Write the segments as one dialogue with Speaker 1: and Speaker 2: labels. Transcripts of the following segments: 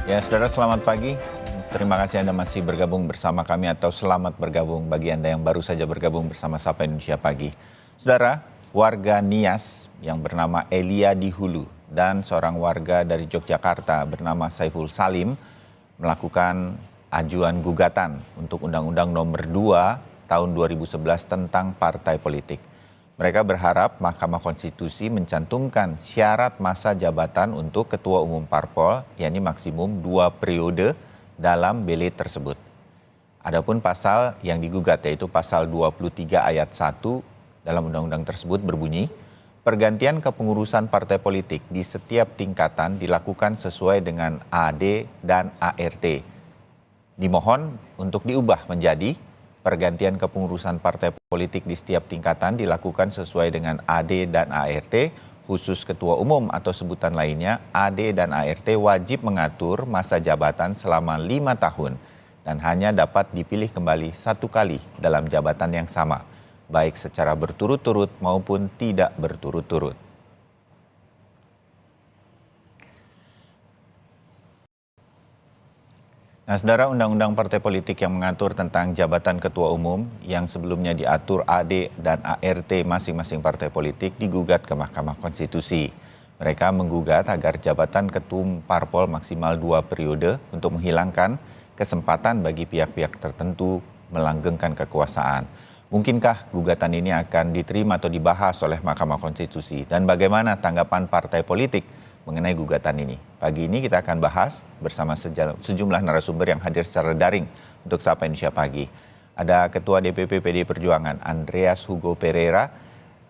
Speaker 1: Ya, saudara selamat pagi. Terima kasih Anda masih bergabung bersama kami atau selamat bergabung bagi Anda yang baru saja bergabung bersama Sapa Indonesia Pagi. Saudara, warga Nias yang bernama Elia di Hulu dan seorang warga dari Yogyakarta bernama Saiful Salim melakukan ajuan gugatan untuk Undang-Undang Nomor 2 Tahun 2011 tentang partai politik. Mereka berharap Mahkamah Konstitusi mencantumkan syarat masa jabatan untuk Ketua Umum Parpol, yakni maksimum 2 periode dalam belit tersebut. Adapun pasal yang digugat yaitu pasal 23 ayat 1 dalam undang-undang tersebut berbunyi, pergantian kepengurusan partai politik di setiap tingkatan dilakukan sesuai dengan AD dan ART. Dimohon untuk diubah menjadi pergantian kepengurusan partai politik di setiap tingkatan dilakukan sesuai dengan AD dan ART, khusus ketua umum atau sebutan lainnya, AD dan ART wajib mengatur masa jabatan selama 5 tahun dan hanya dapat dipilih kembali 1 kali dalam jabatan yang sama, baik secara berturut-turut maupun tidak berturut-turut. Nah, saudara, undang-undang partai politik yang mengatur tentang jabatan ketua umum yang sebelumnya diatur AD dan ART masing-masing partai politik digugat ke Mahkamah Konstitusi. Mereka menggugat agar jabatan ketum parpol maksimal 2 periode untuk menghilangkan kesempatan bagi pihak-pihak tertentu melanggengkan kekuasaan. Mungkinkah gugatan ini akan diterima atau dibahas oleh Mahkamah Konstitusi? Dan bagaimana tanggapan partai politik mengenai gugatan ini? Pagi ini kita akan bahas bersama sejumlah narasumber yang hadir secara daring untuk Sapa Indonesia Pagi. Ada Ketua DPP PDI Perjuangan Andreas Hugo Pereira,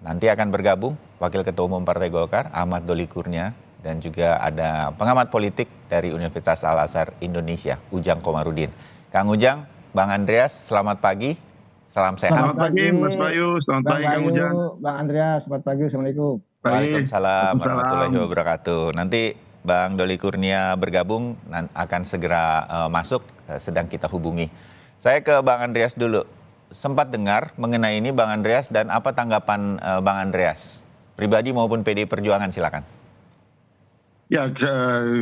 Speaker 1: nanti akan bergabung Wakil Ketua Umum Partai Golkar Ahmad Doli Kurnia, dan juga ada pengamat politik dari Universitas Al-Azhar Indonesia, Ujang Komarudin. Kang Ujang, Bang Andreas, selamat pagi, salam sehat.
Speaker 2: Selamat pagi Mas Bayu, selamat pagi Kang Ujang.
Speaker 3: Bang Andreas, selamat pagi, Assalamualaikum.
Speaker 1: Waalaikumsalam warahmatullahi wabarakatuh. Nanti Bang Doli Kurnia bergabung, akan segera masuk, sedang kita hubungi. Saya ke Bang Andreas dulu. Sempat dengar mengenai ini Bang Andreas, dan apa tanggapan Bang Andreas? Pribadi maupun PDI Perjuangan, silakan.
Speaker 2: Ya,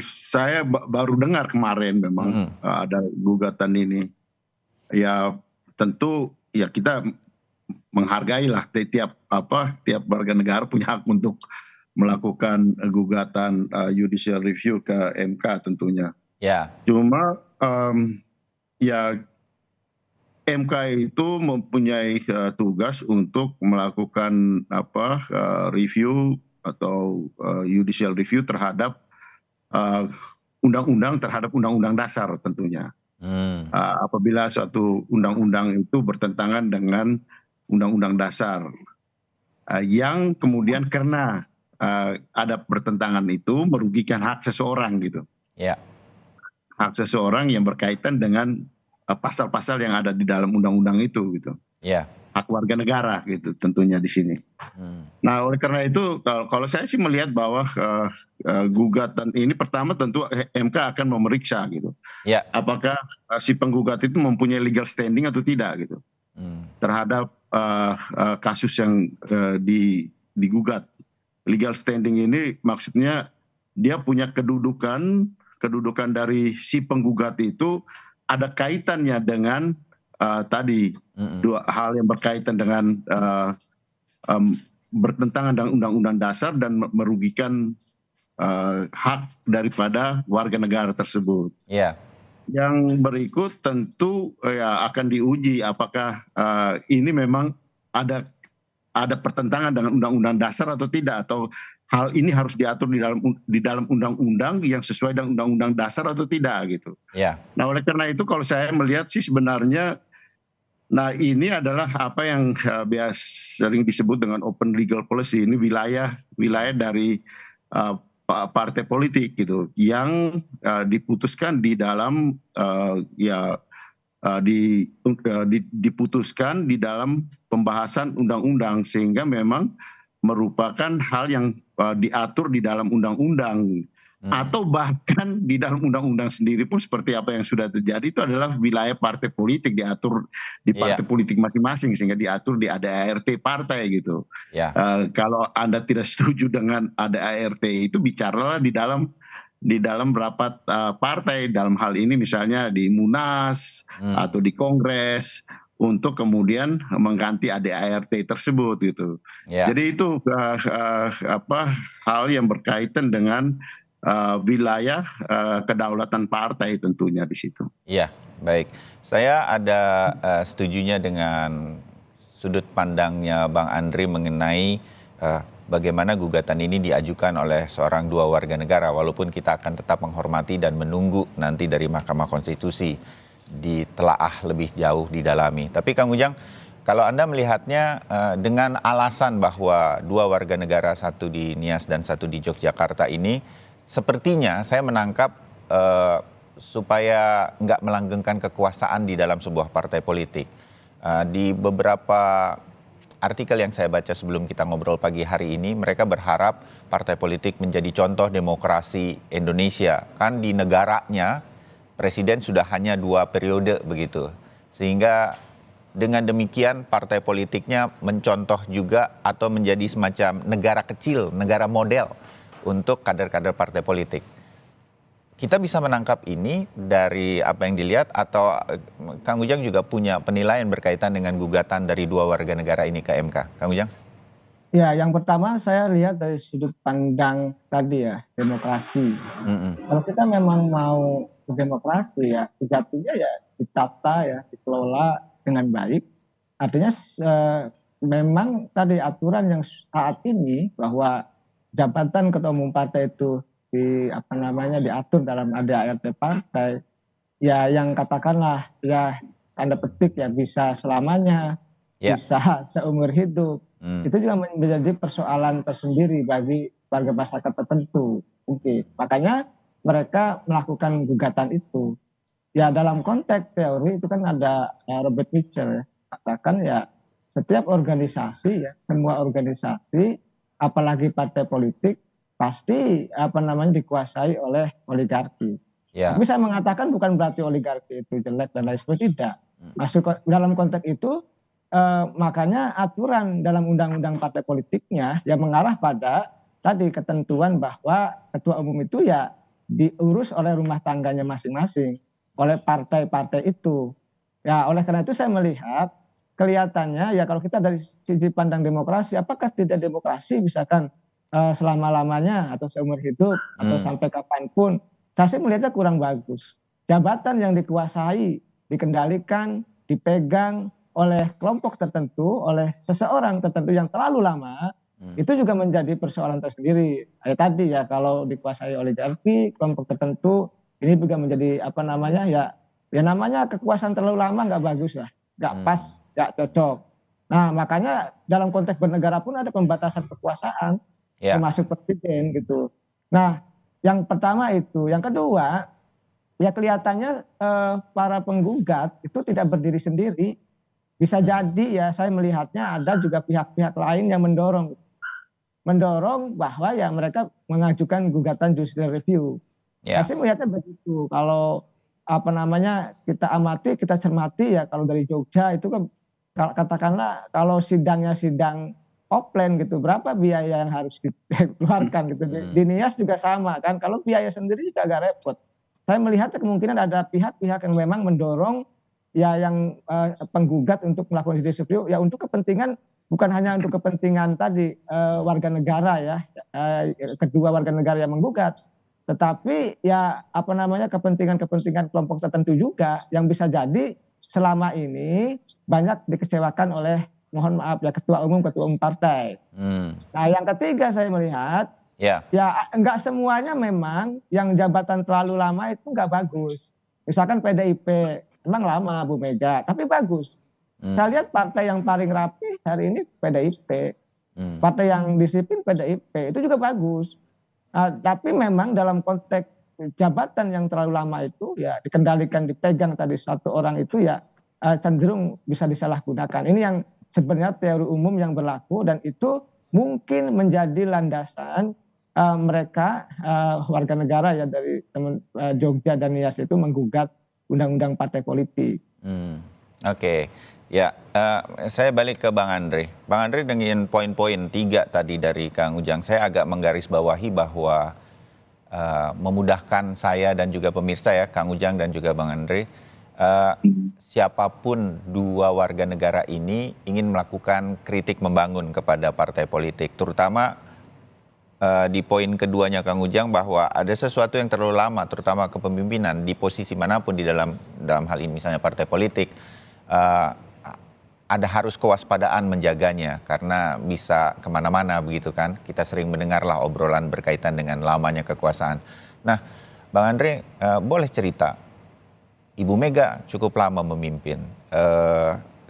Speaker 2: saya baru dengar kemarin memang ada gugatan ini. Ya tentu ya kita menghargailah tiap warga negara punya hak untuk melakukan gugatan judicial review ke MK tentunya.
Speaker 1: Ya.
Speaker 2: Cuma ya MK itu mempunyai tugas untuk melakukan review atau judicial review terhadap undang-undang terhadap undang-undang dasar tentunya. Apabila suatu undang-undang itu bertentangan dengan undang-undang dasar yang kemudian karena ada pertentangan itu merugikan hak seseorang gitu.
Speaker 1: Ya.
Speaker 2: Hak seseorang yang berkaitan dengan pasal-pasal yang ada di dalam undang-undang itu gitu.
Speaker 1: Ya.
Speaker 2: Hak warga negara gitu tentunya di sini. Nah, oleh karena itu kalau saya sih melihat bahwa gugatan ini pertama tentu MK akan memeriksa gitu.
Speaker 1: Ya.
Speaker 2: Apakah si penggugat itu mempunyai legal standing atau tidak gitu. Terhadap kasus yang digugat. Legal standing ini maksudnya dia punya kedudukan dari si penggugat itu ada kaitannya dengan tadi dua hal yang berkaitan dengan bertentangan dengan undang-undang dasar dan merugikan hak daripada warga negara tersebut.
Speaker 1: Ya.
Speaker 2: Yang berikut tentu ya akan diuji apakah ini memang ada pertentangan dengan undang-undang dasar atau tidak, atau hal ini harus diatur di dalam undang-undang yang sesuai dengan undang-undang dasar atau tidak gitu.
Speaker 1: Ya.
Speaker 2: Nah, oleh karena itu kalau saya melihat sih sebenarnya ini adalah apa yang biasa sering disebut dengan open legal policy. Ini wilayah dari partai politik gitu yang diputuskan di dalam diputuskan di dalam pembahasan undang-undang, sehingga memang merupakan hal yang diatur di dalam undang-undang. Atau bahkan di dalam undang-undang sendiri pun seperti apa yang sudah terjadi itu adalah wilayah partai politik, diatur di partai politik masing-masing sehingga diatur di ADART partai gitu. Kalau Anda tidak setuju dengan ADART itu bicaralah di dalam di dalam rapat partai, dalam hal ini misalnya di Munas atau di Kongres, untuk kemudian mengganti ADART tersebut gitu.
Speaker 1: Ya.
Speaker 2: Jadi itu hal yang berkaitan dengan wilayah kedaulatan partai tentunya di situ.
Speaker 1: Iya, baik. Saya ada setujunya dengan sudut pandangnya Bang Andri mengenai bagaimana gugatan ini diajukan oleh seorang dua warga negara, walaupun kita akan tetap menghormati dan menunggu nanti dari Mahkamah Konstitusi ditelaah lebih jauh, didalami. Tapi Kang Ujang, kalau Anda melihatnya dengan alasan bahwa dua warga negara, satu di Nias dan satu di Yogyakarta ini, sepertinya saya menangkap supaya nggak melanggengkan kekuasaan di dalam sebuah partai politik. Di beberapa artikel yang saya baca sebelum kita ngobrol pagi hari ini, mereka berharap partai politik menjadi contoh demokrasi Indonesia. Kan di negaranya presiden sudah hanya 2 periode begitu. Sehingga dengan demikian partai politiknya mencontoh juga atau menjadi semacam negara kecil, negara model untuk kader-kader partai politik. Kita bisa menangkap ini dari apa yang dilihat, atau Kang Ujang juga punya penilaian berkaitan dengan gugatan dari dua warga negara ini ke MK? Kang Ujang?
Speaker 3: Ya, yang pertama saya lihat dari sudut pandang tadi ya, demokrasi. Kalau kita memang mau berdemokrasi ya, sejatinya ya ditata ya, dikelola dengan baik. Artinya memang tadi aturan yang saat ini bahwa jabatan ketua umum partai itu diatur dalam ADART partai, ya yang katakanlah ya tanda petik ya bisa selamanya, bisa seumur hidup. Itu juga menjadi persoalan tersendiri bagi warga masyarakat tertentu. Mungkin makanya mereka melakukan gugatan itu. Ya dalam konteks teori itu kan ada Robert Mitchell ya, katakan ya setiap organisasi ya, semua organisasi apalagi partai politik pasti dikuasai oleh oligarki. Tapi saya mengatakan bukan berarti oligarki itu jelek dan lain sebagainya, tidak. Masuk dalam konteks itu makanya aturan dalam undang-undang partai politiknya yang mengarah pada tadi ketentuan bahwa ketua umum itu ya diurus oleh rumah tangganya masing-masing, oleh partai-partai itu. Ya oleh karena itu saya melihat kelihatannya ya kalau kita dari sisi pandang demokrasi, apakah tidak demokrasi misalkan selama-lamanya atau seumur hidup atau sampai kapanpun, saya sih melihatnya kurang bagus. Jabatan yang dikuasai, dikendalikan, dipegang oleh kelompok tertentu, oleh seseorang tertentu yang terlalu lama, itu juga menjadi persoalan tersendiri. Tadi ya kalau dikuasai oligarki, kelompok tertentu, ini juga menjadi ya namanya kekuasaan terlalu lama nggak bagus lah, nggak pas, nggak cocok. Nah makanya dalam konteks bernegara pun ada pembatasan kekuasaan, termasuk presiden gitu. Nah yang pertama itu, yang kedua ya kelihatannya para penggugat itu tidak berdiri sendiri. Bisa jadi ya saya melihatnya ada juga pihak-pihak lain yang mendorong bahwa ya mereka mengajukan gugatan judicial review. Saya melihatnya begitu. Kalau kita amati, kita cermati ya kalau dari Jogja itu kan katakanlah kalau sidangnya sidang offline gitu, berapa biaya yang harus dikeluarkan gitu. Di Nias juga sama kan, kalau biaya sendiri juga agak repot. Saya melihat kemungkinan ada pihak-pihak yang memang mendorong ya yang penggugat untuk melakukan judicial review ya untuk kepentingan, bukan hanya untuk kepentingan tadi warga negara ya, kedua warga negara yang menggugat, tetapi ya kepentingan kelompok tertentu juga yang bisa jadi selama ini banyak dikecewakan oleh, mohon maaf ya, ketua umum partai. Nah yang ketiga saya melihat ya enggak semuanya memang yang jabatan terlalu lama itu enggak bagus. Misalkan PDIP memang lama Bu Mega, tapi bagus. Saya lihat partai yang paling rapi hari ini PDIP. Partai yang disiplin PDIP, itu juga bagus. Tapi memang dalam konteks jabatan yang terlalu lama itu ya dikendalikan, dipegang tadi satu orang itu ya cenderung bisa disalahgunakan. Ini yang sebenarnya teori umum yang berlaku dan itu mungkin menjadi landasan mereka warga negara ya dari teman Jogja dan Nias itu menggugat undang-undang partai politik.
Speaker 1: Oke. Ya, saya balik ke Bang Andri. Bang Andri dengan poin-poin 3 tadi dari Kang Ujang, saya agak menggarisbawahi bahwa memudahkan saya dan juga pemirsa ya, Kang Ujang dan juga Bang Andre, siapapun dua warga negara ini ingin melakukan kritik membangun kepada partai politik, terutama di poin keduanya Kang Ujang bahwa ada sesuatu yang terlalu lama, terutama kepemimpinan di posisi manapun di dalam hal ini misalnya partai politik, ada harus kewaspadaan menjaganya karena bisa kemana-mana begitu kan. Kita sering mendengarlah obrolan berkaitan dengan lamanya kekuasaan. Nah, Bang Andre, boleh cerita, Ibu Mega cukup lama memimpin.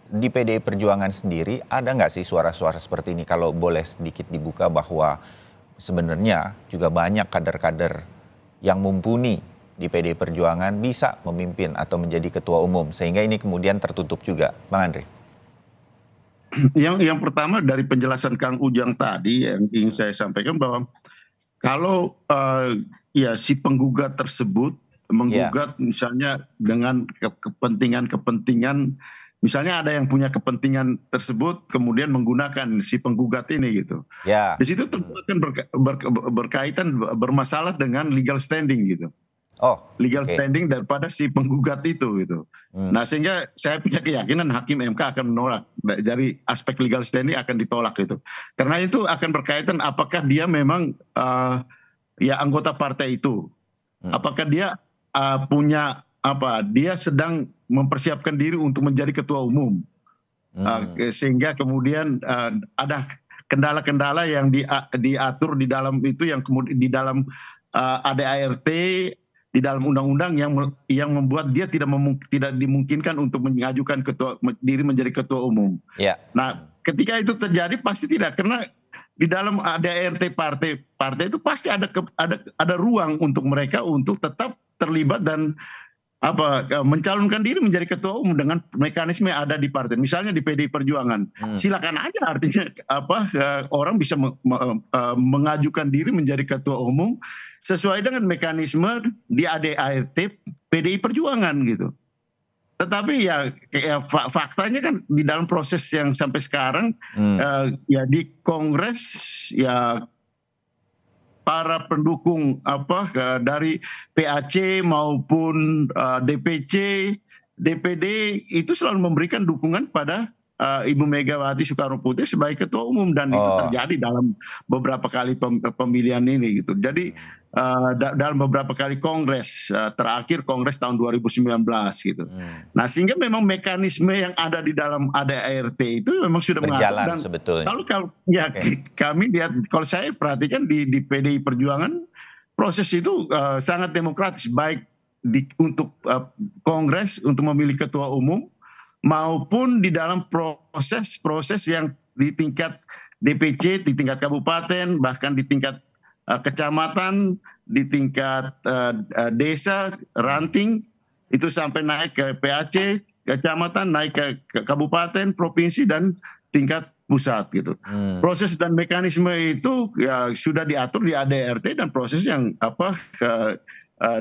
Speaker 1: Di PDI Perjuangan sendiri ada nggak sih suara-suara seperti ini? Kalau boleh sedikit dibuka bahwa sebenarnya juga banyak kader-kader yang mumpuni di PDI Perjuangan bisa memimpin atau menjadi ketua umum. Sehingga ini kemudian tertutup juga. Bang Andre.
Speaker 2: Yang pertama dari penjelasan Kang Ujang tadi yang ingin saya sampaikan bahwa kalau ya si penggugat tersebut menggugat misalnya dengan kepentingan, misalnya ada yang punya kepentingan tersebut kemudian menggunakan si penggugat ini gitu. Di situ tentu akan berkaitan bermasalah dengan legal standing gitu. Standing daripada si penggugat itu gitu. Nah, sehingga saya punya keyakinan Hakim MK akan menolak dari aspek legal standing, akan ditolak gitu. Karena itu akan berkaitan apakah dia memang ya anggota partai itu. Apakah dia punya dia sedang mempersiapkan diri untuk menjadi ketua umum. Sehingga kemudian ada kendala-kendala yang diatur di dalam itu, yang kemudian di dalam ADART, di dalam undang-undang yang membuat dia tidak dimungkinkan untuk mengajukan diri menjadi ketua umum. Nah, ketika itu terjadi pasti tidak, karena di dalam ADART partai itu pasti ada ruang untuk mereka untuk tetap terlibat dan mencalonkan diri menjadi ketua umum dengan mekanisme yang ada di partai. Misalnya di PDI Perjuangan, silakan aja, artinya orang bisa mengajukan diri menjadi ketua umum sesuai dengan mekanisme di ADART PDI Perjuangan gitu. Tetapi ya faktanya kan di dalam proses yang sampai sekarang ya di Kongres ya para pendukung dari PAC maupun DPC, DPD itu selalu memberikan dukungan pada Ibu Megawati Soekarnoputri sebagai ketua umum, dan itu terjadi dalam beberapa kali pemilihan ini gitu. Jadi dalam beberapa kali kongres, terakhir kongres tahun 2019 gitu. Nah, sehingga memang mekanisme yang ada di dalam ADART itu memang sudah
Speaker 1: berjalan
Speaker 2: mengatur. Dan
Speaker 1: sebetulnya.
Speaker 2: Kalau ya kami lihat, kalau saya perhatikan di PDI Perjuangan, proses itu sangat demokratis, baik untuk kongres untuk memilih ketua umum maupun di dalam proses yang di tingkat DPC, di tingkat kabupaten, bahkan di tingkat kecamatan, di tingkat desa, ranting, itu sampai naik ke PAC, kecamatan, naik ke kabupaten, provinsi, dan tingkat pusat gitu. Proses dan mekanisme itu ya sudah diatur di ADART, dan proses yang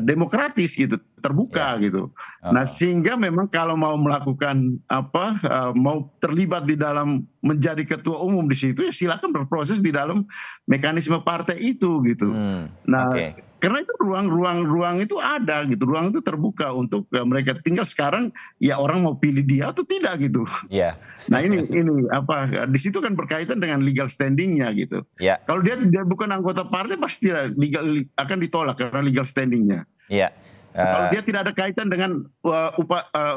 Speaker 2: demokratis gitu, terbuka gitu. Nah, sehingga memang kalau mau melakukan mau terlibat di dalam menjadi ketua umum di situ, ya silakan berproses di dalam mekanisme partai itu gitu. Nah, karena itu ruang itu ada gitu, ruang itu terbuka untuk mereka. Tinggal sekarang ya orang mau pilih dia atau tidak gitu. Nah, ini di situ kan berkaitan dengan legal standingnya gitu. Kalau dia bukan anggota partai, pasti akan ditolak karena legal standingnya. Kalau dia tidak ada kaitan dengan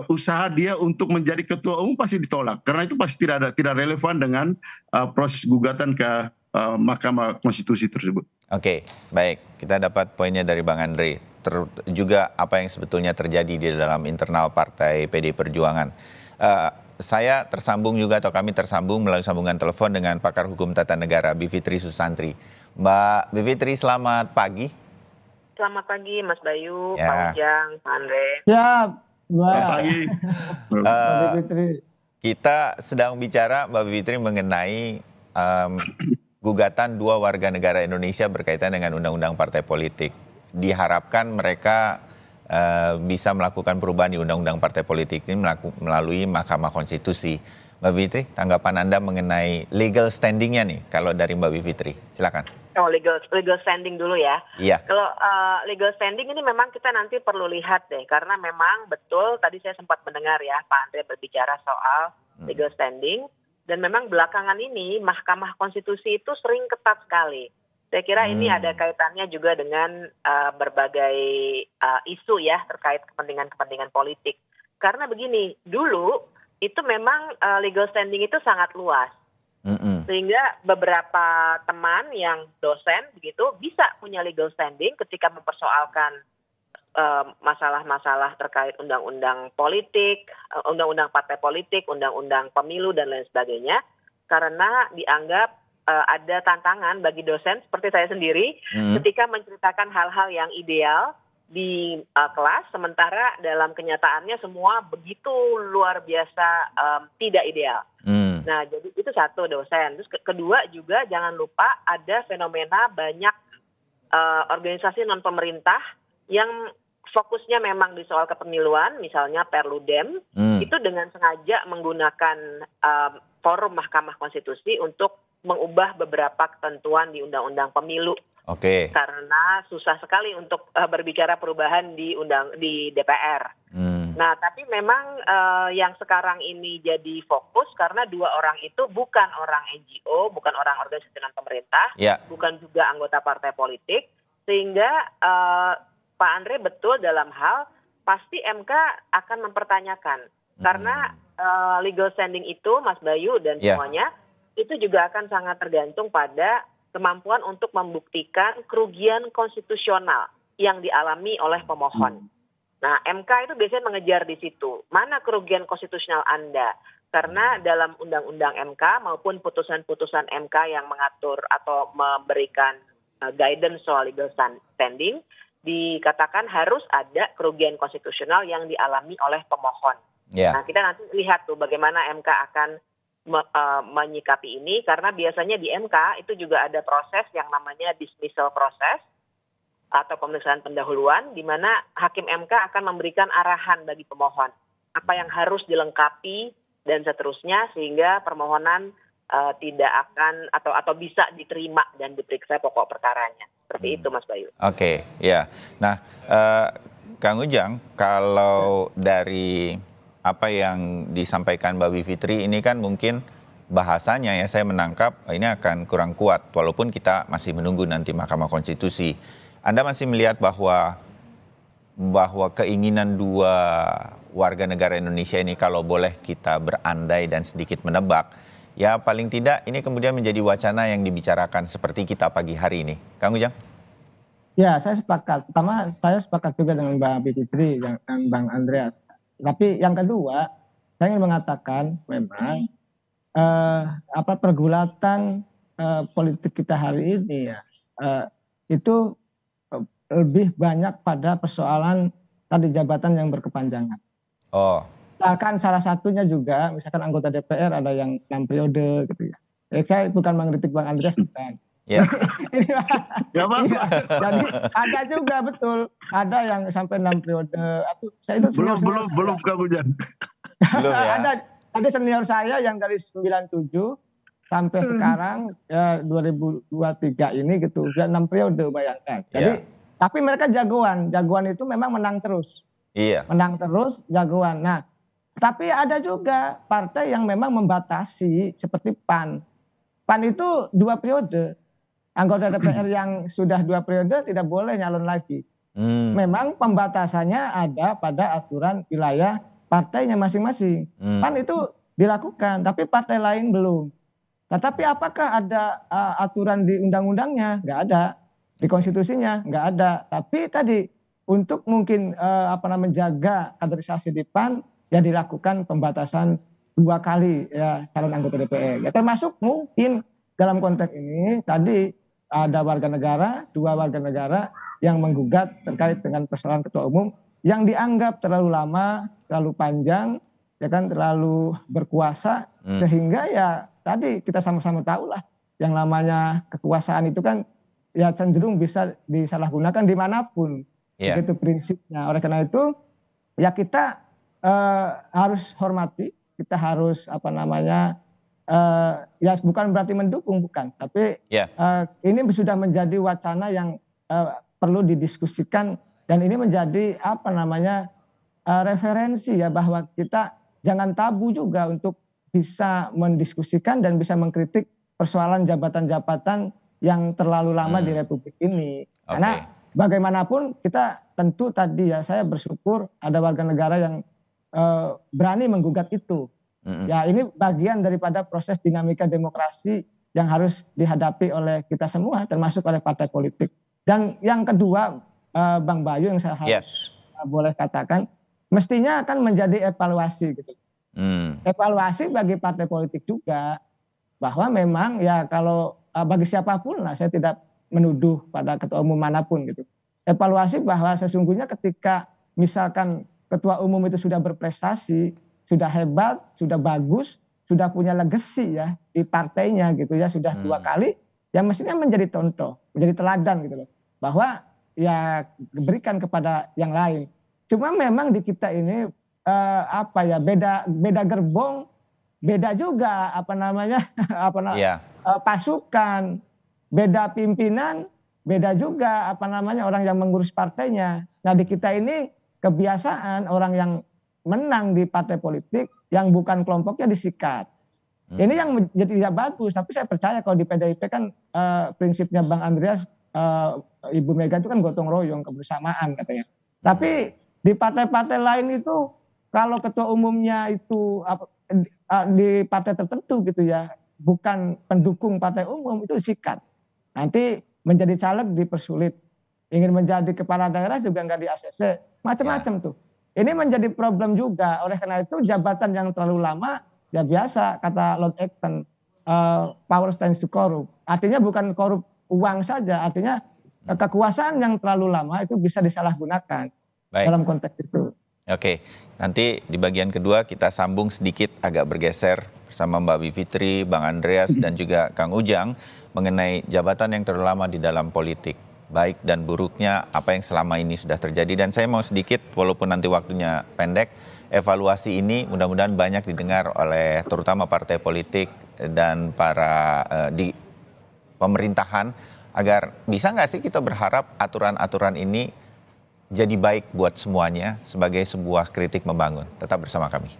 Speaker 2: usaha dia untuk menjadi ketua umum, pasti ditolak karena itu pasti tidak relevan dengan proses gugatan ke Mahkamah Konstitusi tersebut.
Speaker 1: Oke, baik. Kita dapat poinnya dari Bang Andre. Juga apa yang sebetulnya terjadi di dalam internal partai PDI Perjuangan. Saya tersambung juga, atau kami tersambung melalui sambungan telepon dengan pakar hukum tata negara Bivitri Susantri. Mbak Bivitri, selamat pagi.
Speaker 4: Selamat pagi Mas Bayu, Pak Ujang, Pak Andre.
Speaker 3: Siap, Mbak.
Speaker 2: Selamat pagi.
Speaker 3: Mbak Bivitri.
Speaker 1: Kita sedang bicara, Mbak Bivitri, mengenai gugatan dua warga negara Indonesia berkaitan dengan undang-undang partai politik. Diharapkan mereka bisa melakukan perubahan di undang-undang partai politik ini melalui Mahkamah Konstitusi. Mbak Bivitri, tanggapan Anda mengenai legal standing-nya nih, kalau dari Mbak Bivitri, silakan.
Speaker 4: Oh, legal standing dulu ya.
Speaker 1: Iya.
Speaker 4: Kalau legal standing ini memang kita nanti perlu lihat deh, karena memang betul tadi saya sempat mendengar ya Pak Andre berbicara soal legal standing, dan memang belakangan ini Mahkamah Konstitusi itu sering ketat sekali. Saya kira ini ada kaitannya juga dengan berbagai isu ya terkait kepentingan-kepentingan politik. Karena begini, dulu itu memang legal standing itu sangat luas. Sehingga beberapa teman yang dosen begitu bisa punya legal standing ketika mempersoalkan masalah-masalah terkait undang-undang politik, undang-undang partai politik, undang-undang pemilu dan lain sebagainya, karena dianggap ada tantangan bagi dosen seperti saya sendiri ketika menceritakan hal-hal yang ideal di kelas, sementara dalam kenyataannya semua begitu luar biasa tidak ideal. Nah, jadi itu satu dosen. Terus kedua juga jangan lupa ada fenomena banyak organisasi non pemerintah yang fokusnya memang di soal kepemiluan, misalnya Perludem, itu dengan sengaja menggunakan forum Mahkamah Konstitusi untuk mengubah beberapa ketentuan di Undang-Undang Pemilu.
Speaker 1: Oke.
Speaker 4: Karena susah sekali untuk berbicara perubahan di DPR. Nah, tapi memang yang sekarang ini jadi fokus karena dua orang itu bukan orang NGO, bukan orang organisasi non pemerintah, bukan juga anggota partai politik, sehingga Pak Andre betul dalam hal pasti MK akan mempertanyakan karena legal standing itu, Mas Bayu dan semuanya itu juga akan sangat tergantung pada kemampuan untuk membuktikan kerugian konstitusional yang dialami oleh pemohon. Nah, MK itu biasanya mengejar di situ. Mana kerugian konstitusional Anda? Karena dalam undang-undang MK maupun putusan-putusan MK yang mengatur atau memberikan guidance soal legal standing, dikatakan harus ada kerugian konstitusional yang dialami oleh pemohon. Nah, kita nanti lihat tuh bagaimana MK akan menyikapi ini, karena biasanya di MK itu juga ada proses yang namanya dismissal proses atau pemeriksaan pendahuluan, di mana hakim MK akan memberikan arahan bagi pemohon apa yang harus dilengkapi dan seterusnya sehingga permohonan tidak akan atau bisa diterima dan diperiksa pokok perkaranya. Seperti itu, Mas Bayu.
Speaker 1: Oke, ya. Nah, Kang Ujang, kalau dari apa yang disampaikan Mbak Bivitri ini kan mungkin bahasanya ya saya menangkap ini akan kurang kuat walaupun kita masih menunggu nanti Mahkamah Konstitusi. Anda masih melihat bahwa keinginan dua warga negara Indonesia ini kalau boleh kita berandai dan sedikit menebak, ya paling tidak ini kemudian menjadi wacana yang dibicarakan seperti kita pagi hari ini. Kang Ujang?
Speaker 3: Ya, saya sepakat. Pertama, saya sepakat juga dengan Mbak Bivitri dan Bang Andreas. Tapi yang kedua, saya ingin mengatakan memang pergulatan politik kita hari ini ya itu lebih banyak pada persoalan tadi jabatan yang berkepanjangan. Misalkan salah satunya juga, misalkan anggota DPR ada yang 6 periode gitu ya. Saya bukan mengkritik Bang Andreas, bukan.
Speaker 1: Ya.
Speaker 3: Jadi ada juga betul, ada yang sampai 6 periode. Saya itu
Speaker 2: belum Kang Ujang.
Speaker 1: Belum ya.
Speaker 3: Ada senior saya yang dari 97 sampai sekarang ya 2023 ini gitu, sudah 6 periode bayangkan. Jadi tapi mereka jagoan itu memang menang terus.
Speaker 1: Iya.
Speaker 3: Menang terus, jagoan. Nah, tapi ada juga partai yang memang membatasi seperti PAN. PAN itu 2 periode. Anggota DPR yang sudah 2 periode tidak boleh nyalon lagi. Memang pembatasannya ada pada aturan wilayah partainya masing-masing. PAN itu dilakukan, tapi partai lain belum. Tetapi apakah ada aturan di undang-undangnya? Nggak ada. Di konstitusinya nggak ada. Tapi tadi untuk mungkin menjaga kaderisasi di PAN, ya dilakukan pembatasan 2 kali ya calon anggota DPR. Ya, termasuk mungkin dalam konteks ini tadi ada warga negara, 2 warga negara yang menggugat terkait dengan persoalan ketua umum yang dianggap terlalu lama, terlalu panjang, ya kan, terlalu berkuasa, sehingga ya tadi kita sama-sama tahu lah yang namanya kekuasaan itu kan ya cenderung bisa disalahgunakan dimanapun, begitu prinsipnya. Oleh karena itu ya kita harus hormati, kita harus ya bukan berarti mendukung, bukan, tapi
Speaker 1: Ya.
Speaker 3: ini sudah menjadi wacana yang perlu didiskusikan dan ini menjadi referensi ya bahwa kita jangan tabu juga untuk bisa mendiskusikan dan bisa mengkritik persoalan jabatan-jabatan yang terlalu lama di Republik ini. Karena bagaimanapun kita tentu tadi ya saya bersyukur ada warga negara yang berani menggugat itu. Ya ini bagian daripada proses dinamika demokrasi yang harus dihadapi oleh kita semua termasuk oleh partai politik. Dan yang kedua Bang Bayu yang saya harus boleh katakan mestinya akan menjadi evaluasi gitu. Evaluasi bagi partai politik juga bahwa memang ya kalau bagi siapapun lah saya tidak menuduh pada ketua umum manapun gitu. Evaluasi bahwa sesungguhnya ketika misalkan ketua umum itu sudah berprestasi, sudah hebat, sudah bagus, sudah punya legacy ya di partainya gitu ya, sudah 2 kali, ya mestinya menjadi contoh, menjadi teladan gitu loh. Bahwa ya berikan kepada yang lain. Cuma memang di kita ini beda gerbong, beda juga pasukan, beda pimpinan, beda juga orang yang mengurus partainya. Nah di kita ini kebiasaan orang yang menang di partai politik yang bukan kelompoknya disikat. Ini yang menjadi tidak bagus, tapi saya percaya kalau di PDIP kan prinsipnya Bang Andreas, Ibu Mega itu kan gotong royong, kebersamaan katanya. Tapi di partai-partai lain itu kalau ketua umumnya itu di partai tertentu gitu ya, bukan pendukung partai umum itu disikat. Nanti menjadi caleg dipersulit, ingin menjadi kepala daerah juga nggak di ACC, macam-macam tuh. Ini menjadi problem juga. Oleh karena itu jabatan yang terlalu lama ya biasa kata Lord Acton, power tends to corrupt. Artinya bukan korup uang saja, artinya kekuasaan yang terlalu lama itu bisa disalahgunakan dalam konteks itu.
Speaker 1: Oke, nanti di bagian kedua kita sambung sedikit agak bergeser bersama Mbak Bivitri, Bang Andreas dan juga Kang Ujang mengenai jabatan yang terlalu lama di dalam politik. Baik dan buruknya apa yang selama ini sudah terjadi. Dan saya mau sedikit, walaupun nanti waktunya pendek, evaluasi ini mudah-mudahan banyak didengar oleh terutama partai politik dan para di pemerintahan, agar bisa nggak sih kita berharap aturan-aturan ini jadi baik buat semuanya sebagai sebuah kritik membangun. Tetap bersama kami.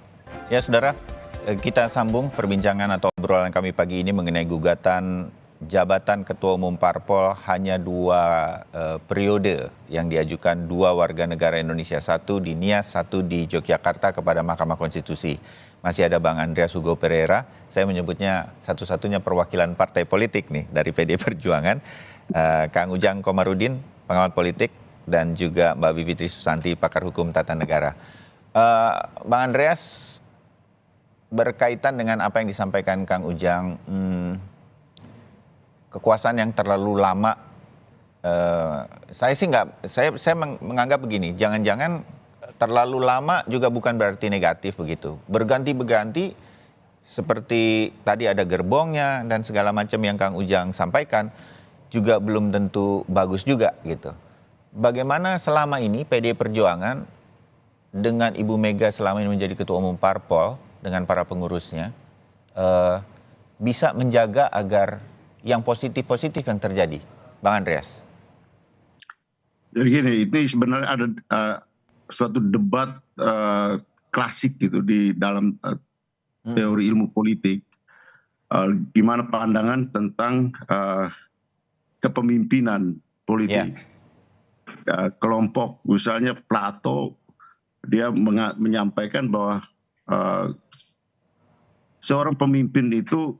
Speaker 1: Ya saudara, kita sambung perbincangan atau obrolan kami pagi ini mengenai gugatan jabatan Ketua Umum Parpol hanya 2 periode yang diajukan 2 warga negara Indonesia, 1 di Nias, 1 di Yogyakarta kepada Mahkamah Konstitusi. Masih ada Bang Andreas Hugo Pereira, saya menyebutnya satu-satunya perwakilan partai politik nih dari PD Perjuangan, Kang Ujang Komarudin, pengamat politik, dan juga Mbak Bivitri Susanti, pakar hukum tata negara. Bang Andreas, berkaitan dengan apa yang disampaikan Kang Ujang, kekuasaan yang terlalu lama, saya menganggap begini, jangan-jangan terlalu lama juga bukan berarti negatif begitu. Berganti-berganti seperti tadi ada gerbongnya dan segala macam yang Kang Ujang sampaikan juga belum tentu bagus juga gitu. Bagaimana selama ini PD Perjuangan dengan Ibu Mega selama ini menjadi Ketua Umum Parpol dengan para pengurusnya bisa menjaga agar yang positif-positif yang terjadi, Bang Andreas?
Speaker 2: Jadi gini, ini sebenarnya ada suatu debat klasik gitu di dalam teori ilmu politik, di mana pandangan tentang kepemimpinan politik. Kelompok misalnya Plato, dia menyampaikan bahwa seorang pemimpin itu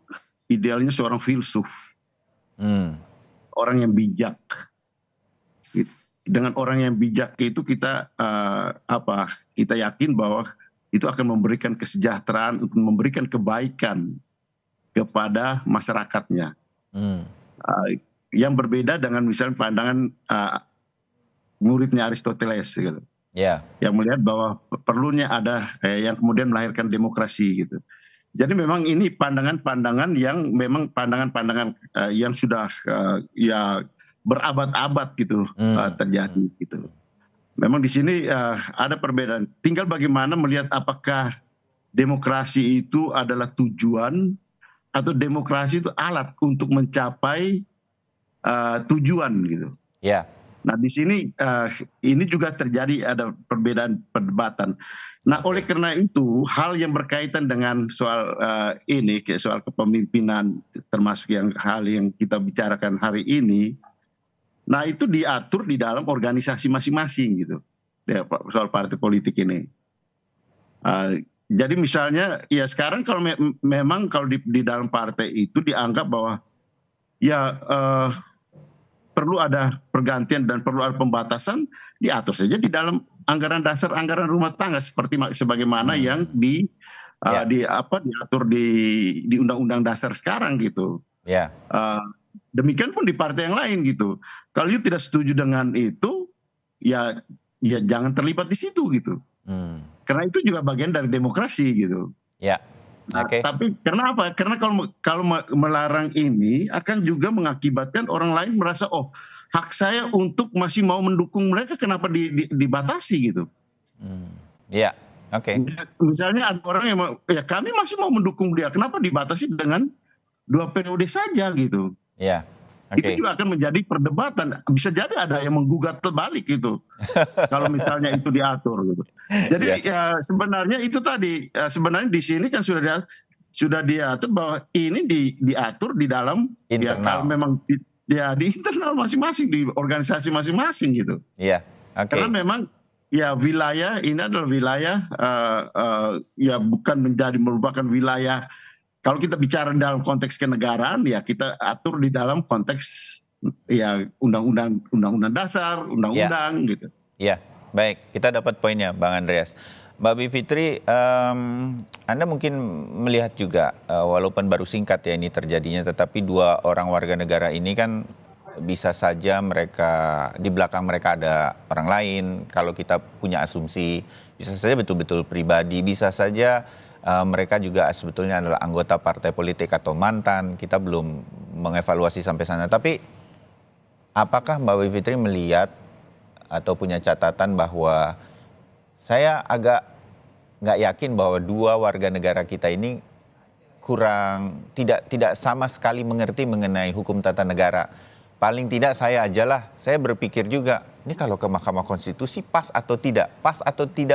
Speaker 2: idealnya seorang filsuf. Orang yang bijak. Dengan orang yang bijak itu kita kita yakin bahwa itu akan memberikan kesejahteraan, untuk memberikan kebaikan kepada masyarakatnya. Yang berbeda dengan misalnya pandangan muridnya Aristoteles gitu. Yang melihat bahwa perlunya ada yang kemudian melahirkan demokrasi gitu. Jadi memang ini pandangan-pandangan yang memang pandangan-pandangan yang sudah berabad-abad gitu terjadi gitu. Memang di sini ada perbedaan. Tinggal bagaimana melihat apakah demokrasi itu adalah tujuan atau demokrasi itu alat untuk mencapai tujuan gitu.
Speaker 1: Ya.
Speaker 2: Nah di sini ini juga terjadi ada perbedaan perdebatan. Nah oleh karena itu hal yang berkaitan dengan soal ini kayak soal kepemimpinan termasuk hal yang kita bicarakan hari ini, nah itu diatur di dalam organisasi masing-masing gitu ya, soal partai politik ini. Jadi misalnya ya sekarang kalau memang kalau di dalam partai itu dianggap bahwa ya perlu ada pergantian dan perlu ada pembatasan, diatur saja di dalam anggaran dasar anggaran rumah tangga seperti sebagaimana yang diatur di undang-undang dasar sekarang gitu.
Speaker 1: Ya.
Speaker 2: Demikian pun di partai yang lain gitu. Kalau you tidak setuju dengan itu, ya jangan terlibat di situ gitu. Karena itu juga bagian dari demokrasi gitu.
Speaker 1: Ya.
Speaker 2: Nah, tapi kenapa? Karena kalau melarang ini akan juga mengakibatkan orang lain merasa hak saya untuk masih mau mendukung mereka kenapa dibatasi gitu.
Speaker 1: Ya, oke.
Speaker 2: Misalnya ada orang yang kami masih mau mendukung dia, kenapa dibatasi dengan 2 periode saja gitu.
Speaker 1: Ya.
Speaker 2: Itu juga akan menjadi perdebatan. Bisa jadi ada yang menggugat terbalik gitu. Kalau misalnya itu diatur gitu. Jadi ya sebenarnya itu tadi sebenarnya di sini kan sudah diatur bahwa ini diatur di dalam internal. Ya kalau memang ya di internal masing-masing di organisasi masing-masing gitu.
Speaker 1: Iya.
Speaker 2: Karena memang ya wilayah ini adalah wilayah ya bukan merupakan wilayah. Kalau kita bicara dalam konteks kenegaraan, ya kita atur di dalam konteks ya undang-undang dasar, undang-undang gitu.
Speaker 1: Iya, baik. Kita dapat poinnya, Bang Andreas. Mbak Bivitri, Anda mungkin melihat juga, walaupun baru singkat ya ini terjadinya, tetapi 2 orang warga negara ini kan bisa saja mereka, di belakang mereka ada orang lain. Kalau kita punya asumsi, bisa saja betul-betul pribadi, bisa saja mereka juga sebetulnya adalah anggota partai politik atau mantan. Kita belum mengevaluasi sampai sana. Tapi apakah Mbak Bivitri melihat atau punya catatan bahwa saya agak nggak yakin bahwa 2 warga negara kita ini kurang tidak sama sekali mengerti mengenai hukum tata negara. Paling tidak saya berpikir juga, ini kalau ke Mahkamah Konstitusi pas atau tidak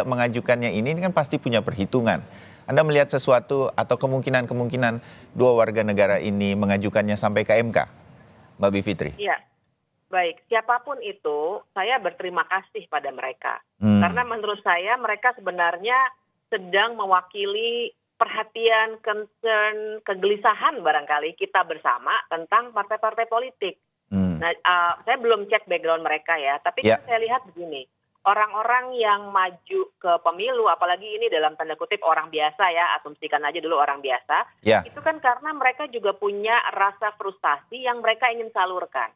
Speaker 1: mengajukannya ini kan pasti punya perhitungan. Anda melihat sesuatu atau kemungkinan 2 warga negara ini mengajukannya sampai ke MK, Mbak Bivitri?
Speaker 4: Iya, baik. Siapapun itu, saya berterima kasih pada mereka. Karena menurut saya mereka sebenarnya sedang mewakili perhatian, concern, kegelisahan barangkali kita bersama tentang partai-partai politik. Nah, saya belum cek background mereka ya, tapi kan saya lihat begini. Orang-orang yang maju ke pemilu, apalagi ini dalam tanda kutip orang biasa ya, asumsikan aja dulu orang biasa, itu kan karena mereka juga punya rasa frustasi yang mereka ingin salurkan.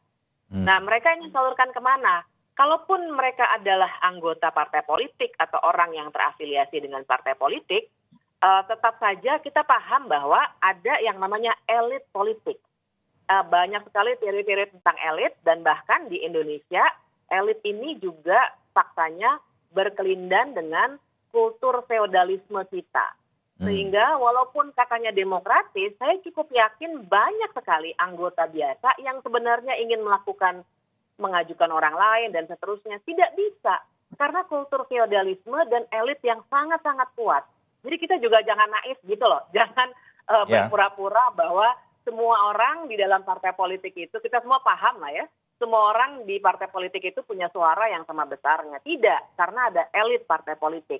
Speaker 4: Nah, mereka ingin salurkan kemana? Kalaupun mereka adalah anggota partai politik atau orang yang terafiliasi dengan partai politik, tetap saja kita paham bahwa ada yang namanya elit politik. Banyak sekali teori-teori tentang elit, dan bahkan di Indonesia, elit ini juga faktanya berkelindan dengan kultur feodalisme kita. Sehingga walaupun katanya demokratis, saya cukup yakin banyak sekali anggota biasa yang sebenarnya ingin mengajukan orang lain dan seterusnya. Tidak bisa, karena kultur feodalisme dan elit yang sangat-sangat kuat. Jadi kita juga jangan naif gitu loh. Jangan berpura-pura bahwa semua orang di dalam partai politik itu, kita semua paham lah ya, semua orang di partai politik itu punya suara yang sama besarnya. Tidak, karena ada elit partai politik.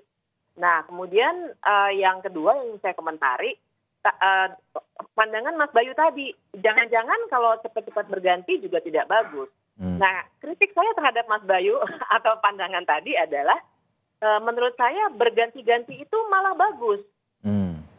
Speaker 4: Nah, kemudian yang kedua yang saya komentari, pandangan Mas Bayu tadi, jangan-jangan kalau cepat-cepat berganti juga tidak bagus. Nah, kritik saya terhadap Mas Bayu atau pandangan tadi adalah, menurut saya berganti-ganti itu malah bagus.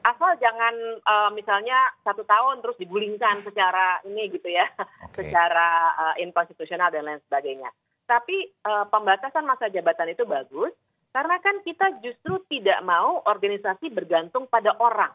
Speaker 4: Asal jangan misalnya 1 tahun terus digulingkan secara ini gitu ya, secara inkonstitusional dan lain sebagainya. Tapi pembatasan masa jabatan itu bagus, karena kan kita justru tidak mau organisasi bergantung pada orang,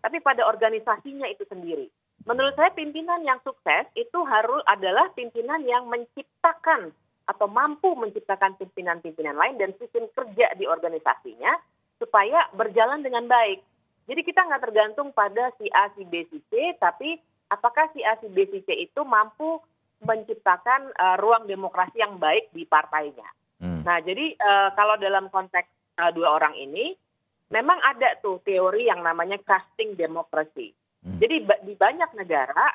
Speaker 4: tapi pada organisasinya itu sendiri. Menurut saya pimpinan yang sukses itu adalah pimpinan yang menciptakan atau mampu menciptakan pimpinan-pimpinan lain dan sistem kerja di organisasinya supaya berjalan dengan baik. Jadi kita nggak tergantung pada si A, si B, si C, tapi apakah si A, si B, si C itu mampu menciptakan ruang demokrasi yang baik di partainya. Nah, jadi kalau dalam konteks dua orang ini, memang ada tuh teori yang namanya casting democracy. Jadi di banyak negara,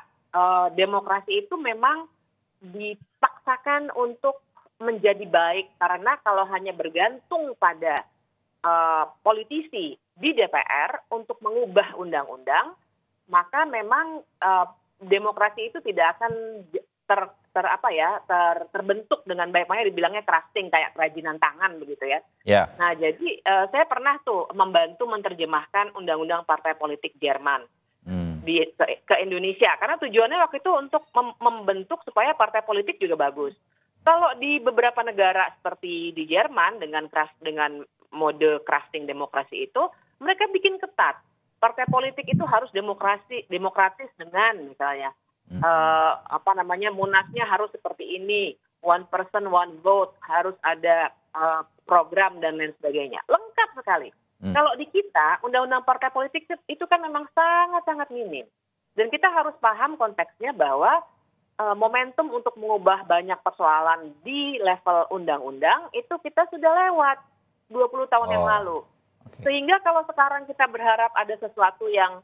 Speaker 4: demokrasi itu memang dipaksakan untuk menjadi baik, karena kalau hanya bergantung pada politisi di DPR untuk mengubah undang-undang, maka memang demokrasi itu tidak akan terbentuk dengan baik. Makanya dibilangnya crafting, kayak kerajinan tangan begitu ya.
Speaker 1: Yeah.
Speaker 4: Nah, jadi saya pernah tuh membantu menerjemahkan undang-undang partai politik Jerman ke Indonesia, karena tujuannya waktu itu untuk membentuk supaya partai politik juga bagus. Kalau di beberapa negara seperti di Jerman dengan mode crafting demokrasi itu, mereka bikin ketat. Partai politik itu harus demokratis dengan misalnya munasnya harus seperti ini, one person one vote, harus ada program dan lain sebagainya, lengkap sekali. Kalau di kita undang-undang partai politik itu kan memang sangat-sangat minim, dan kita harus paham konteksnya bahwa momentum untuk mengubah banyak persoalan di level undang-undang itu kita sudah lewat 20 tahun yang lalu. Sehingga kalau sekarang kita berharap ada sesuatu yang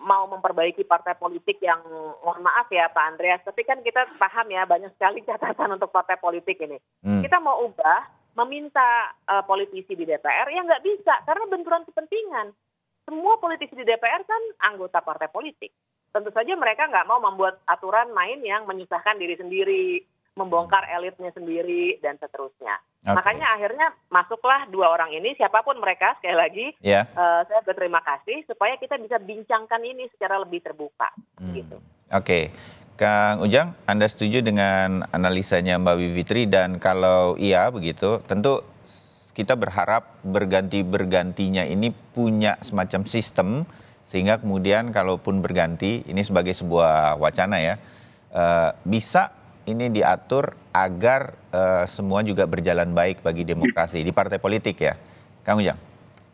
Speaker 4: mau memperbaiki partai politik yang, mohon maaf ya Pak Andreas, tapi kan kita paham ya banyak sekali catatan untuk partai politik ini. Kita mau ubah, meminta politisi di DPR, ya nggak bisa karena benturan kepentingan. Semua politisi di DPR kan anggota partai politik. Tentu saja mereka nggak mau membuat aturan main yang menyusahkan diri sendiri, membongkar elitnya sendiri, dan seterusnya. Makanya akhirnya masuklah dua orang ini, siapapun mereka, sekali lagi, saya berterima kasih supaya kita bisa bincangkan ini secara lebih terbuka. Gitu.
Speaker 1: Oke. Kang Ujang, Anda setuju dengan analisanya Mbak Bivitri, dan kalau iya begitu, tentu kita berharap berganti-bergantinya ini punya semacam sistem, sehingga kemudian kalaupun berganti, ini sebagai sebuah wacana ya, bisa ini diatur agar semua juga berjalan baik bagi demokrasi di partai politik ya, Kang Ujang?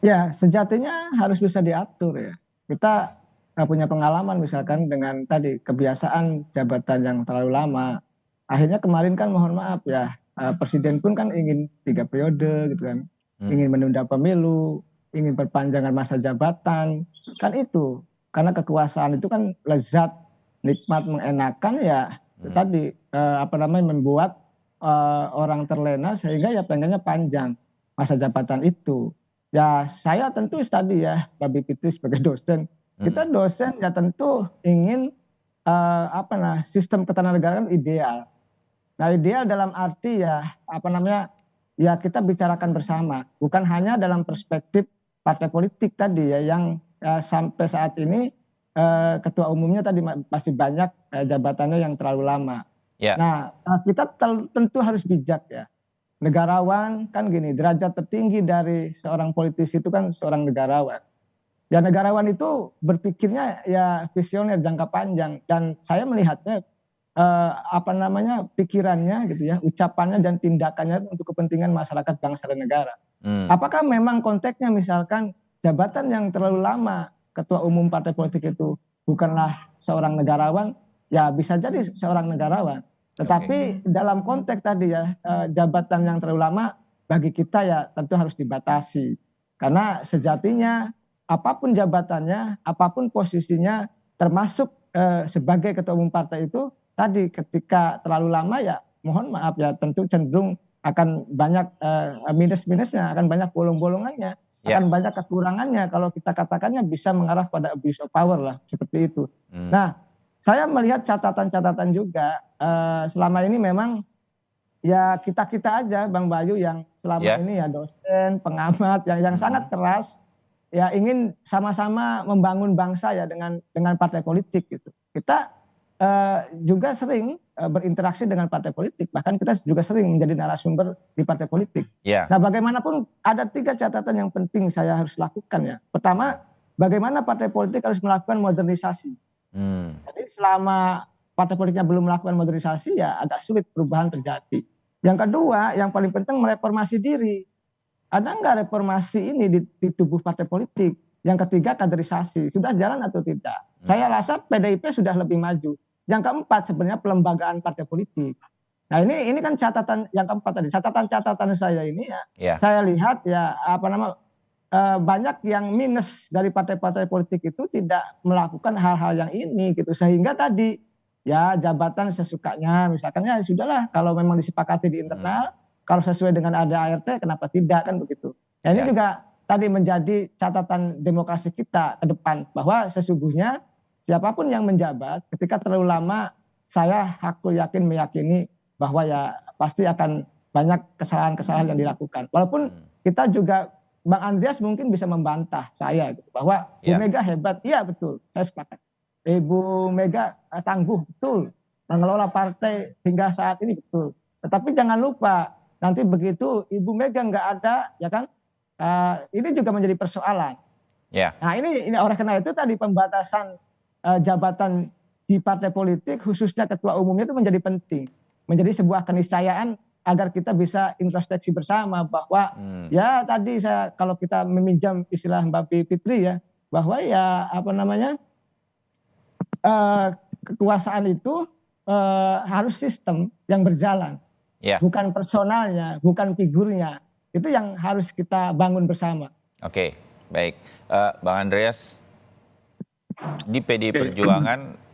Speaker 3: Ya, sejatinya harus bisa diatur ya. Kita punya pengalaman misalkan dengan tadi kebiasaan jabatan yang terlalu lama. Akhirnya kemarin kan mohon maaf ya, presiden pun kan ingin 3 periode gitu kan, ingin menunda pemilu, ingin perpanjangan masa jabatan, kan itu karena kekuasaan itu kan lezat, nikmat, mengenakan ya. Tadi membuat orang terlena sehingga ya pengennya panjang masa jabatan itu. Ya saya tentu tadi ya Mbak Bivitri sebagai dosen, kita dosen ya tentu ingin sistem ketatanegaraan ideal. Nah ideal dalam arti ya ya kita bicarakan bersama, bukan hanya dalam perspektif partai politik tadi ya yang sampai saat ini ketua umumnya tadi masih banyak jabatannya yang terlalu lama. Nah kita tentu harus bijak ya. Negarawan kan gini, derajat tertinggi dari seorang politisi itu kan seorang negarawan. Ya negarawan itu berpikirnya ya visioner jangka panjang, dan saya melihatnya pikirannya gitu ya, ucapannya dan tindakannya untuk kepentingan masyarakat, bangsa dan negara. Apakah memang konteksnya misalkan jabatan yang terlalu lama ketua umum partai politik itu bukanlah seorang negarawan, ya bisa jadi seorang negarawan. Tetapi dalam konteks tadi ya jabatan yang terlalu lama bagi kita ya tentu harus dibatasi. Karena sejatinya apapun jabatannya, apapun posisinya, termasuk sebagai ketua umum partai itu tadi ketika terlalu lama ya mohon maaf ya tentu cenderung akan banyak minus-minusnya, akan banyak bolong-bolongannya, akan banyak kekurangannya, kalau kita katakannya bisa mengarah pada abuse of power lah, seperti itu. Nah saya melihat catatan-catatan juga selama ini memang ya kita-kita aja Bang Bayu yang selama ini ya dosen, pengamat yang sangat keras ya ingin sama-sama membangun bangsa ya dengan partai politik gitu. Kita juga sering berinteraksi dengan partai politik, bahkan kita juga sering menjadi narasumber di partai politik. Nah bagaimanapun ada 3 catatan yang penting saya harus lakukan ya. Pertama, bagaimana partai politik harus melakukan modernisasi. Jadi selama partai politiknya belum melakukan modernisasi ya agak sulit perubahan terjadi. Yang kedua, yang paling penting mereformasi diri. Ada nggak reformasi ini di tubuh partai politik? Yang ketiga kaderisasi, sudah jalan atau tidak? Saya rasa PDIP sudah lebih maju. Yang keempat sebenarnya pelembagaan partai politik. Nah ini kan catatan yang keempat tadi. Catatan saya ini ya, saya lihat ya banyak yang minus dari partai-partai politik itu tidak melakukan hal-hal yang ini gitu, sehingga tadi ya jabatan sesukanya, misalkan ya sudahlah kalau memang disepakati di internal, kalau sesuai dengan ada ART kenapa tidak, kan begitu. Nah ini juga tadi menjadi catatan demokrasi kita ke depan, bahwa sesungguhnya siapapun yang menjabat ketika terlalu lama, saya yakin meyakini bahwa ya pasti akan banyak kesalahan-kesalahan yang dilakukan. Walaupun kita juga, Bang Andreas mungkin bisa membantah saya gitu, bahwa Bu Mega hebat, iya betul, saya sepakat. Ibu Mega tangguh, betul, mengelola partai hingga saat ini, betul. Tetapi jangan lupa nanti begitu Ibu Mega nggak ada, ya kan, ini juga menjadi persoalan. Nah ini oleh karena itu tadi pembatasan jabatan di partai politik, khususnya ketua umumnya itu menjadi penting, menjadi sebuah keniscayaan agar kita bisa introspeksi bersama bahwa ya tadi kalau kita meminjam istilah Mbak Fitri ya, bahwa ya kekuasaan itu harus sistem yang berjalan, bukan personalnya, bukan figurnya. Itu yang harus kita bangun bersama.
Speaker 1: Oke, baik. Bang Andreas, di PDI Perjuangan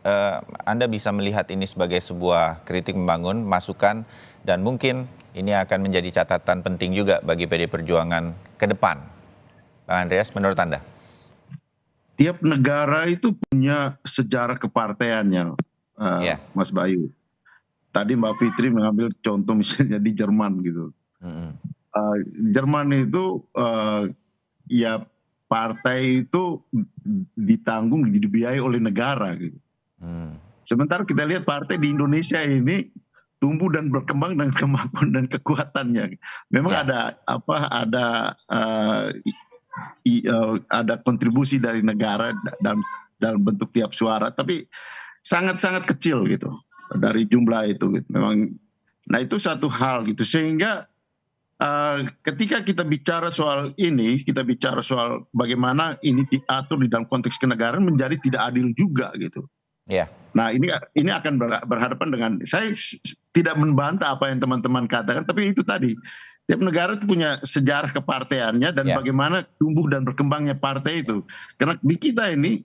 Speaker 1: Anda bisa melihat ini sebagai sebuah kritik membangun, masukan, dan mungkin ini akan menjadi catatan penting juga bagi PDI Perjuangan ke depan. Bang Andreas, menurut Anda?
Speaker 2: Tiap negara itu punya sejarah kepartaiannya, Mas Bayu. Tadi Mbak Fitri mengambil contoh misalnya di Jerman gitu. Jerman itu ya partai itu ditanggung, dibiayai oleh negara gitu. Sementara kita lihat partai di Indonesia ini tumbuh dan berkembang dengan kemampuan dan kekuatannya. Memang ada kontribusi dari negara dalam bentuk tiap suara, tapi sangat-sangat kecil gitu dari jumlah itu. Gitu. Memang, nah itu satu hal gitu, sehingga ketika kita bicara soal ini, kita bicara soal bagaimana ini diatur di dalam konteks kenegaraan menjadi tidak adil juga gitu. Nah ini akan berhadapan dengan, saya tidak membantah apa yang teman-teman katakan, tapi itu tadi tiap negara itu punya sejarah kepartaiannya dan bagaimana tumbuh dan berkembangnya partai itu. Karena di kita ini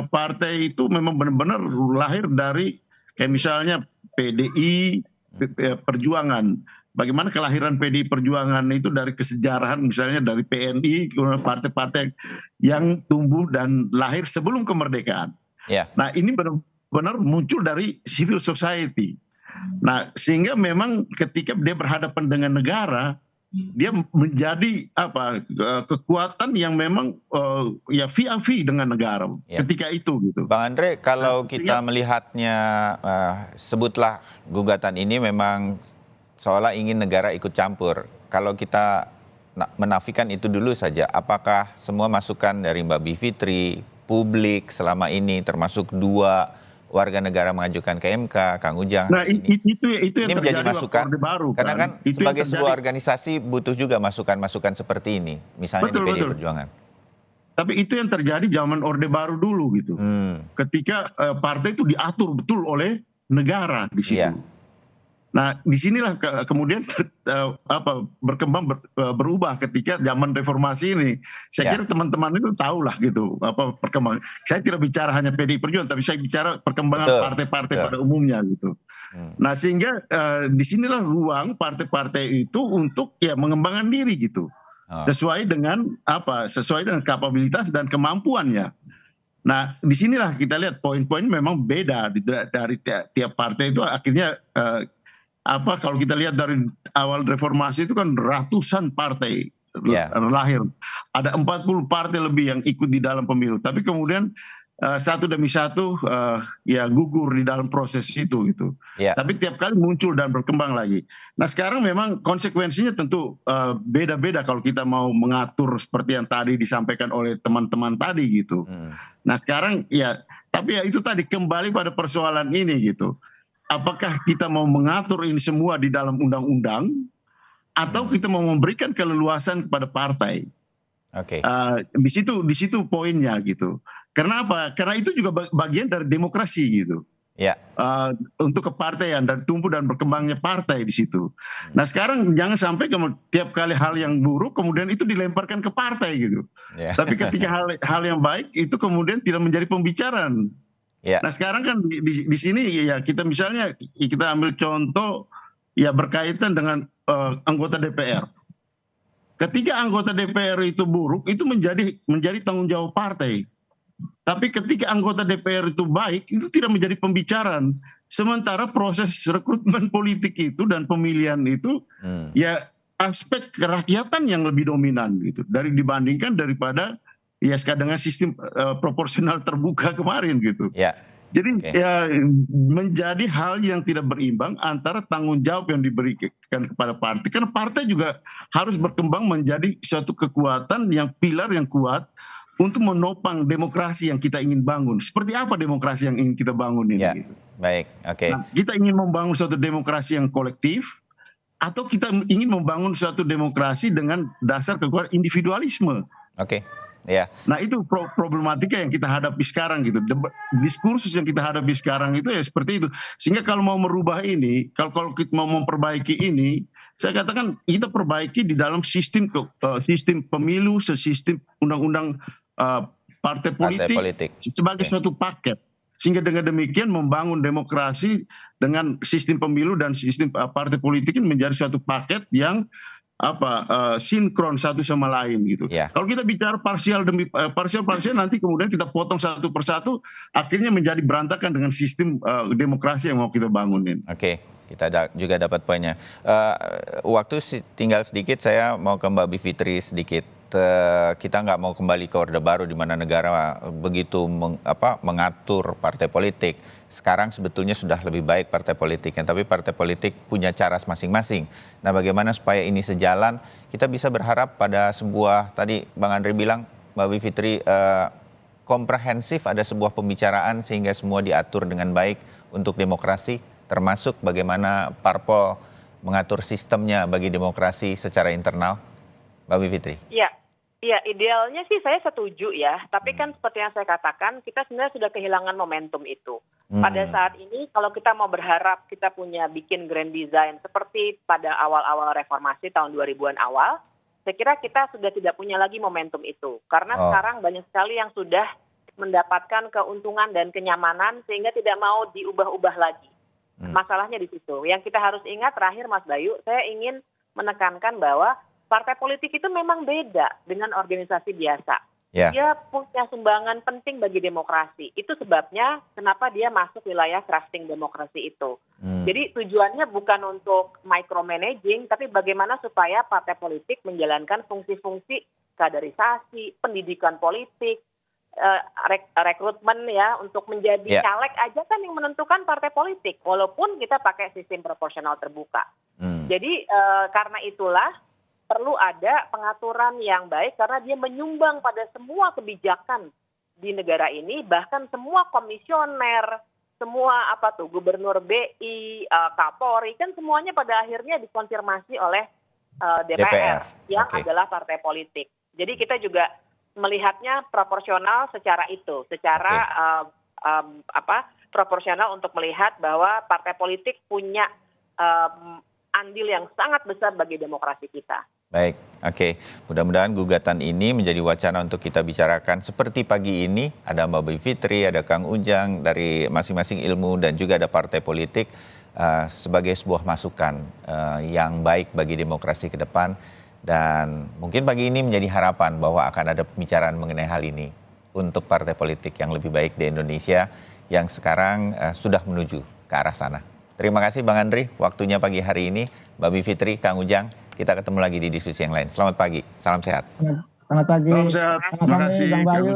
Speaker 2: partai itu memang benar-benar lahir dari kayak misalnya PDI Perjuangan. Bagaimana kelahiran PDI Perjuangan itu dari kesejarahan, misalnya dari PNI, partai-partai yang tumbuh dan lahir sebelum kemerdekaan. Nah ini benar-benar muncul dari civil society. Nah sehingga memang ketika dia berhadapan dengan negara, dia menjadi kekuatan yang memang ya vis-a-vis dengan negara ketika itu gitu.
Speaker 1: Bang Andre, kalau kita melihatnya, sebutlah gugatan ini memang seolah ingin negara ikut campur. Kalau kita menafikan itu dulu saja, apakah semua masukan dari Mbak Bivitri, publik selama ini, termasuk 2 warga negara mengajukan ke MK, Kang Ujang.
Speaker 2: Nah itu yang
Speaker 1: ini menjadi masukan,
Speaker 2: Orde Baru,
Speaker 1: karena kan sebagai sebuah organisasi butuh juga masukan-masukan seperti ini, misalnya di PDI Perjuangan.
Speaker 2: Tapi itu yang terjadi zaman Orde Baru dulu gitu, ketika partai itu diatur betul oleh negara di situ. Nah disinilah kemudian berkembang berubah ketika zaman reformasi ini. Saya kira teman-teman itu tahulah gitu perkembangan. Saya tidak bicara hanya PDI Perjuangan, tapi saya bicara perkembangan partai-partai pada umumnya gitu. Nah sehingga disinilah ruang partai-partai itu untuk mengembangkan diri gitu, sesuai dengan kapabilitas dan kemampuannya. Nah disinilah kita lihat poin-poin memang beda dari tiap partai itu. Akhirnya kalau kita lihat dari awal reformasi itu kan ratusan partai lahir. Ada 40 partai lebih yang ikut di dalam pemilu. Tapi kemudian satu demi satu gugur di dalam proses itu gitu. Tapi tiap kali muncul dan berkembang lagi. Nah sekarang memang konsekuensinya tentu beda-beda kalau kita mau mengatur seperti yang tadi disampaikan oleh teman-teman tadi gitu. Nah sekarang tapi itu tadi kembali pada persoalan ini gitu. Apakah kita mau mengatur ini semua di dalam undang-undang atau kita mau memberikan keleluasan kepada partai?
Speaker 1: Oke.
Speaker 2: Di situ poinnya gitu. Karena apa? Karena itu juga bagian dari demokrasi gitu.
Speaker 1: Ya.
Speaker 2: Untuk kepartaian dan tumbuh dan berkembangnya partai di situ. Nah sekarang jangan sampai tiap kali hal yang buruk kemudian itu dilemparkan ke partai gitu.
Speaker 1: Ya.
Speaker 2: Tapi ketika hal yang baik itu kemudian tidak menjadi pembicaraan.
Speaker 1: Ya.
Speaker 2: Nah sekarang kan di sini ya kita misalnya kita ambil contoh ya berkaitan dengan anggota DPR. Ketika anggota DPR itu buruk itu menjadi tanggung jawab partai. Tapi ketika anggota DPR itu baik, itu tidak menjadi pembicaraan. Sementara proses rekrutmen politik itu dan pemilihan itu, ya aspek kerakyatan yang lebih dominan gitu. Dibandingkan daripada ya dengan sistem proporsional terbuka kemarin gitu.
Speaker 1: Ya.
Speaker 2: Jadi ya menjadi hal yang tidak berimbang antara tanggung jawab yang diberikan kepada partai. Karena partai juga harus berkembang menjadi suatu kekuatan yang pilar yang kuat untuk menopang demokrasi yang kita ingin bangun. Seperti apa demokrasi yang ingin kita bangun ini?
Speaker 1: Ya,
Speaker 2: gitu.
Speaker 1: baik, oke.
Speaker 2: Nah, kita ingin membangun suatu demokrasi yang kolektif, atau kita ingin membangun suatu demokrasi dengan dasar kekuatan individualisme.
Speaker 1: Oke, ya.
Speaker 2: Nah itu problematika yang kita hadapi sekarang gitu. Diskursus yang kita hadapi sekarang itu ya seperti itu. Sehingga kalau mau merubah ini, kalau kita mau memperbaiki ini, saya katakan kita perbaiki di dalam sistem pemilu, sistem undang-undang partai politik sebagai suatu paket. Sehingga dengan demikian membangun demokrasi dengan sistem pemilu dan sistem partai politik ini menjadi suatu paket yang sinkron satu sama lain gitu. Kalau kita bicara parsial demi parsial nanti kemudian kita potong satu persatu, akhirnya menjadi berantakan dengan sistem demokrasi yang mau kita bangunin.
Speaker 1: Oke, kita juga dapat poinnya. Waktu tinggal sedikit, saya mau ke Mbak Bivitri sedikit. Kita nggak mau kembali ke Orde Baru di mana negara begitu mengatur partai politik. Sekarang sebetulnya sudah lebih baik partai politiknya, tapi partai politik punya cara masing-masing. Nah, bagaimana supaya ini sejalan? Kita bisa berharap pada sebuah, tadi Bang Andre bilang, Mbak Bivitri, komprehensif, ada sebuah pembicaraan sehingga semua diatur dengan baik untuk demokrasi, termasuk bagaimana parpol mengatur sistemnya bagi demokrasi secara internal. Mbak Bivitri.
Speaker 4: Iya, idealnya sih saya setuju ya. Tapi kan seperti yang saya katakan, kita sebenarnya sudah kehilangan momentum itu. Pada saat ini kalau kita mau berharap kita bikin grand design seperti pada awal-awal reformasi tahun 2000-an awal, saya kira kita sudah tidak punya lagi momentum itu. Karena sekarang banyak sekali yang sudah mendapatkan keuntungan dan kenyamanan sehingga tidak mau diubah-ubah lagi. Masalahnya di situ. Yang kita harus ingat terakhir Mas Bayu, saya ingin menekankan bahwa partai politik itu memang beda dengan organisasi biasa. Dia punya sumbangan penting bagi demokrasi. Itu sebabnya kenapa dia masuk wilayah crafting demokrasi itu. Jadi tujuannya bukan untuk micromanaging, tapi bagaimana supaya partai politik menjalankan fungsi-fungsi kaderisasi, pendidikan politik, rekrutmen ya untuk menjadi caleg aja kan yang menentukan partai politik. Walaupun kita pakai sistem proporsional terbuka. Jadi karena itulah perlu ada pengaturan yang baik karena dia menyumbang pada semua kebijakan di negara ini, bahkan semua komisioner, semua gubernur BI, Kapolri, kan semuanya pada akhirnya dikonfirmasi oleh DPR yang adalah partai politik. Jadi kita juga melihatnya proporsional secara itu, secara proporsional untuk melihat bahwa partai politik punya andil yang sangat besar bagi demokrasi kita.
Speaker 1: Baik, oke. Mudah-mudahan gugatan ini menjadi wacana untuk kita bicarakan. Seperti pagi ini ada Mbak Bivitri, ada Kang Ujang dari masing-masing ilmu dan juga ada partai politik sebagai sebuah masukan yang baik bagi demokrasi ke depan. Dan mungkin pagi ini menjadi harapan bahwa akan ada pembicaraan mengenai hal ini untuk partai politik yang lebih baik di Indonesia yang sekarang sudah menuju ke arah sana. Terima kasih Bang Andri, waktunya pagi hari ini. Mbak Bivitri, Kang Ujang, kita ketemu lagi di diskusi yang lain. Selamat pagi, salam sehat.
Speaker 3: Selamat pagi.
Speaker 2: Salam sehat. Terima kasih.
Speaker 3: Bang Bayu.